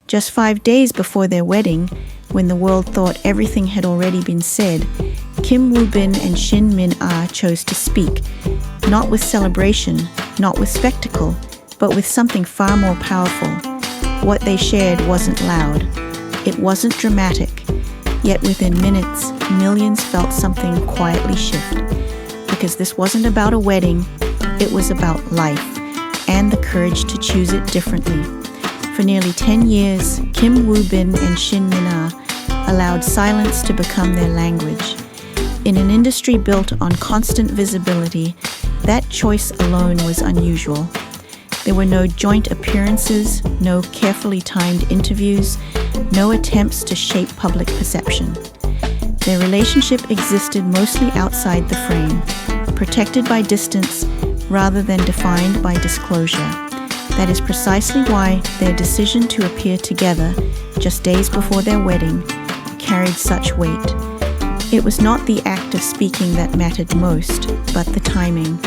Just 5 days before their wedding, when the world thought everything had already been said, Kim Woo-bin and Shin Min-ah chose to speak, not with celebration, not with spectacle, but with something far more powerful. What they shared wasn't loud. It wasn't dramatic. Yet within minutes, millions felt something quietly shift. Because this wasn't about a wedding, it was about life, and the courage to choose it differently. For nearly 10 years, Kim Woo-bin and Shin Min-ah allowed silence to become their language. In an industry built on constant visibility, that choice alone was unusual. There were no joint appearances, no carefully timed interviews, no attempts to shape public perception. Their relationship existed mostly outside the frame, protected by distance rather than defined by disclosure. That is precisely why their decision to appear together just days before their wedding carried such weight. It was not the act of speaking that mattered most, but the timing.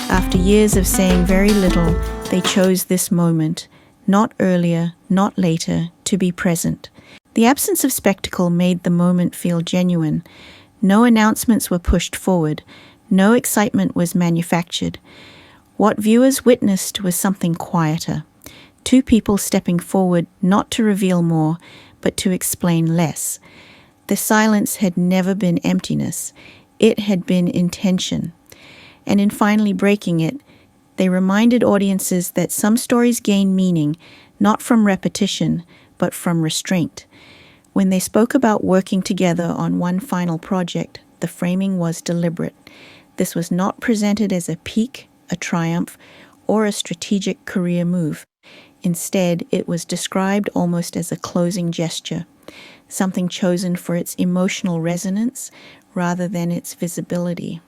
After years of saying very little, they chose this moment, not earlier, not later, to be present. The absence of spectacle made the moment feel genuine. No announcements were pushed forward. No excitement was manufactured. What viewers witnessed was something quieter. Two people stepping forward not to reveal more, but to explain less. The silence had never been emptiness. It had been intention. And in finally breaking it, they reminded audiences that some stories gain meaning, not from repetition, but from restraint. When they spoke about working together on one final project, the framing was deliberate. This was not presented as a peak, a triumph, or a strategic career move. Instead, it was described almost as a closing gesture, something chosen for its emotional resonance rather than its visibility.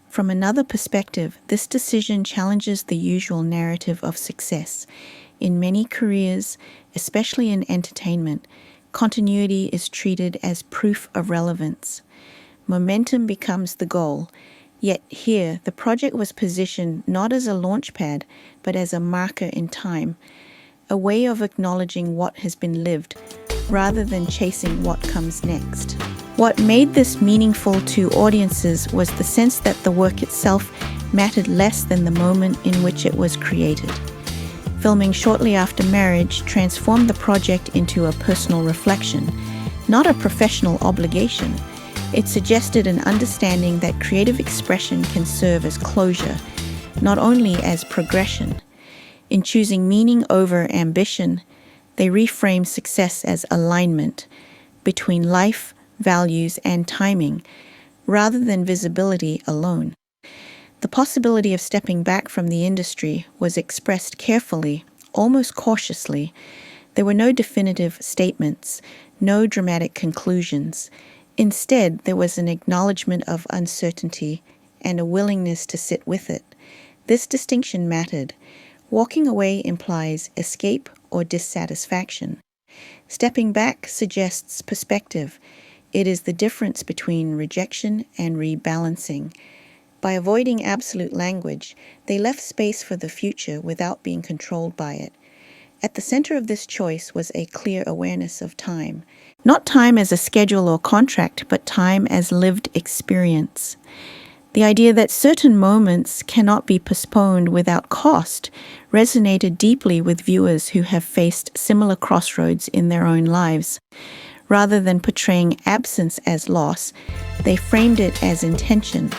From another perspective, this decision challenges the usual narrative of success. In many careers, especially in entertainment, continuity is treated as proof of relevance. Momentum becomes the goal. Yet here, the project was positioned not as a launchpad, but as a marker in time, a way of acknowledging what has been lived, rather than chasing what comes next. What made this meaningful to audiences was the sense that the work itself mattered less than the moment in which it was created. Filming shortly after marriage transformed the project into a personal reflection, not a professional obligation. It suggested an understanding that creative expression can serve as closure, not only as progression. In choosing meaning over ambition, they reframe success as alignment between life, values, and timing, rather than visibility alone. The possibility of stepping back from the industry was expressed carefully, almost cautiously. There were no definitive statements, no dramatic conclusions. Instead, there was an acknowledgement of uncertainty and a willingness to sit with it. This distinction mattered. Walking away implies escape or dissatisfaction. Stepping back suggests perspective. It is the difference between rejection and rebalancing. By avoiding absolute language, they left space for the future without being controlled by it. At the center of this choice was a clear awareness of time. Not time as a schedule or contract, but time as lived experience. The idea that certain moments cannot be postponed without cost resonated deeply with viewers who have faced similar crossroads in their own lives. Rather than portraying absence as loss, they framed it as intention,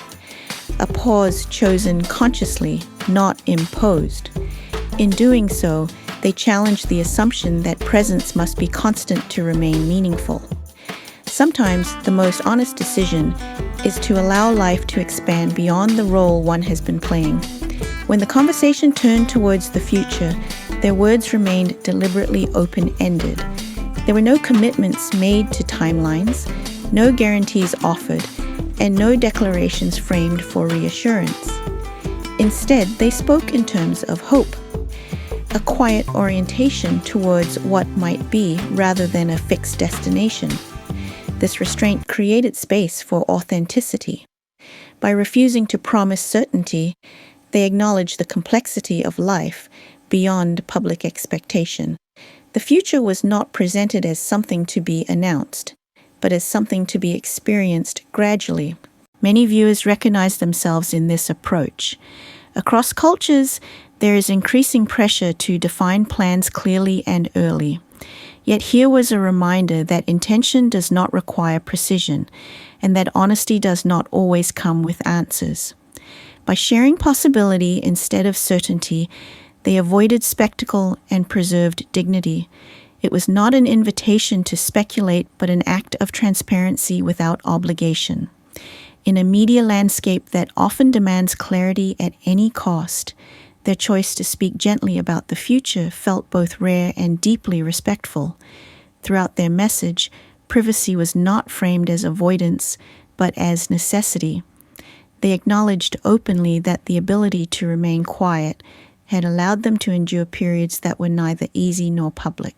a pause chosen consciously, not imposed. In doing so, they challenged the assumption that presence must be constant to remain meaningful. Sometimes the most honest decision is to allow life to expand beyond the role one has been playing. When the conversation turned towards the future, their words remained deliberately open-ended. There were no commitments made to timelines, no guarantees offered, and no declarations framed for reassurance. Instead, they spoke in terms of hope, a quiet orientation towards what might be rather than a fixed destination. This restraint created space for authenticity. By refusing to promise certainty, they acknowledged the complexity of life beyond public expectation. The future was not presented as something to be announced, but as something to be experienced gradually. Many viewers recognize themselves in this approach. Across cultures, there is increasing pressure to define plans clearly and early. Yet here was a reminder that intention does not require precision, and that honesty does not always come with answers. By sharing possibility instead of certainty, they avoided spectacle and preserved dignity. It was not an invitation to speculate, but an act of transparency without obligation. In a media landscape that often demands clarity at any cost, their choice to speak gently about the future felt both rare and deeply respectful. Throughout their message, privacy was not framed as avoidance, but as necessity. They acknowledged openly that the ability to remain quiet had allowed them to endure periods that were neither easy nor public.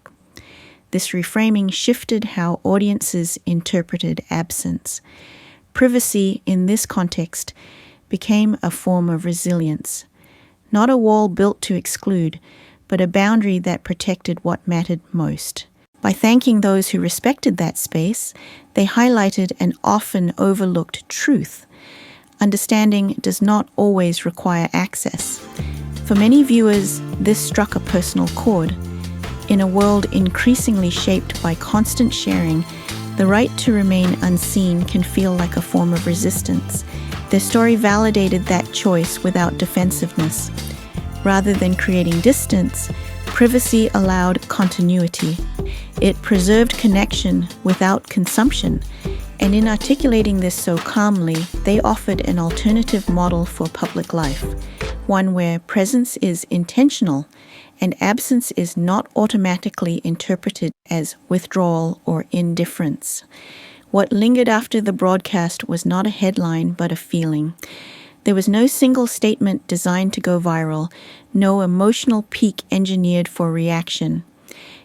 This reframing shifted how audiences interpreted absence. Privacy, in this context, became a form of resilience. Not a wall built to exclude, but a boundary that protected what mattered most. By thanking those who respected that space, they highlighted an often overlooked truth. Understanding does not always require access. For many viewers, this struck a personal chord. In a world increasingly shaped by constant sharing, the right to remain unseen can feel like a form of resistance. Their story validated that choice without defensiveness. Rather than creating distance, privacy allowed continuity. It preserved connection without consumption. And in articulating this so calmly, they offered an alternative model for public life, one where presence is intentional and absence is not automatically interpreted as withdrawal or indifference. What lingered after the broadcast was not a headline, but a feeling. There was no single statement designed to go viral, no emotional peak engineered for reaction.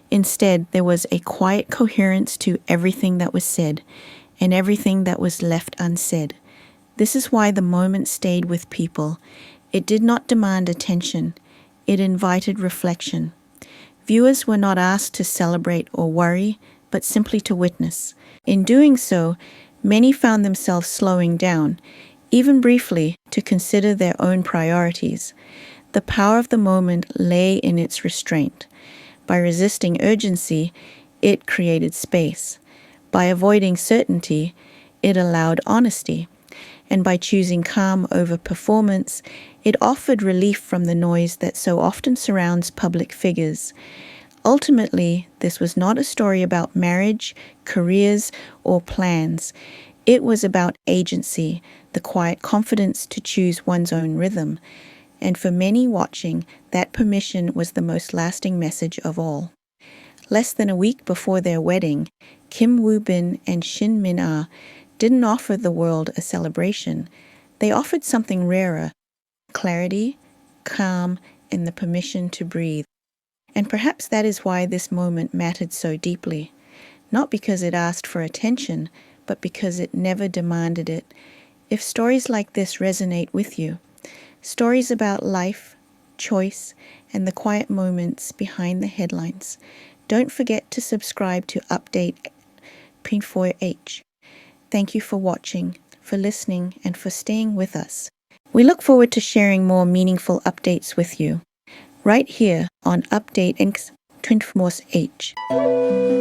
Instead, there was a quiet coherence to everything that was said, and everything that was left unsaid. This is why the moment stayed with people. It did not demand attention. It invited reflection. Viewers were not asked to celebrate or worry, but simply to witness. In doing so, many found themselves slowing down, even briefly, to consider their own priorities. The power of the moment lay in its restraint. By resisting urgency, it created space. By avoiding certainty, it allowed honesty. And by choosing calm over performance, it offered relief from the noise that so often surrounds public figures. Ultimately, this was not a story about marriage, careers, or plans. It was about agency, the quiet confidence to choose one's own rhythm. And for many watching, that permission was the most lasting message of all. Less than a week before their wedding, Kim Woo-bin and Shin Min-ah didn't offer the world a celebration. They offered something rarer: clarity, calm, and the permission to breathe. And perhaps that is why this moment mattered so deeply. Not because it asked for attention, but because it never demanded it. If stories like this resonate with you, stories about life, choice, and the quiet moments behind the headlines, don't forget to subscribe to Update P4H. Thank you for watching, for listening, and for staying with us. We look forward to sharing more meaningful updates with you, right here on Update P4H.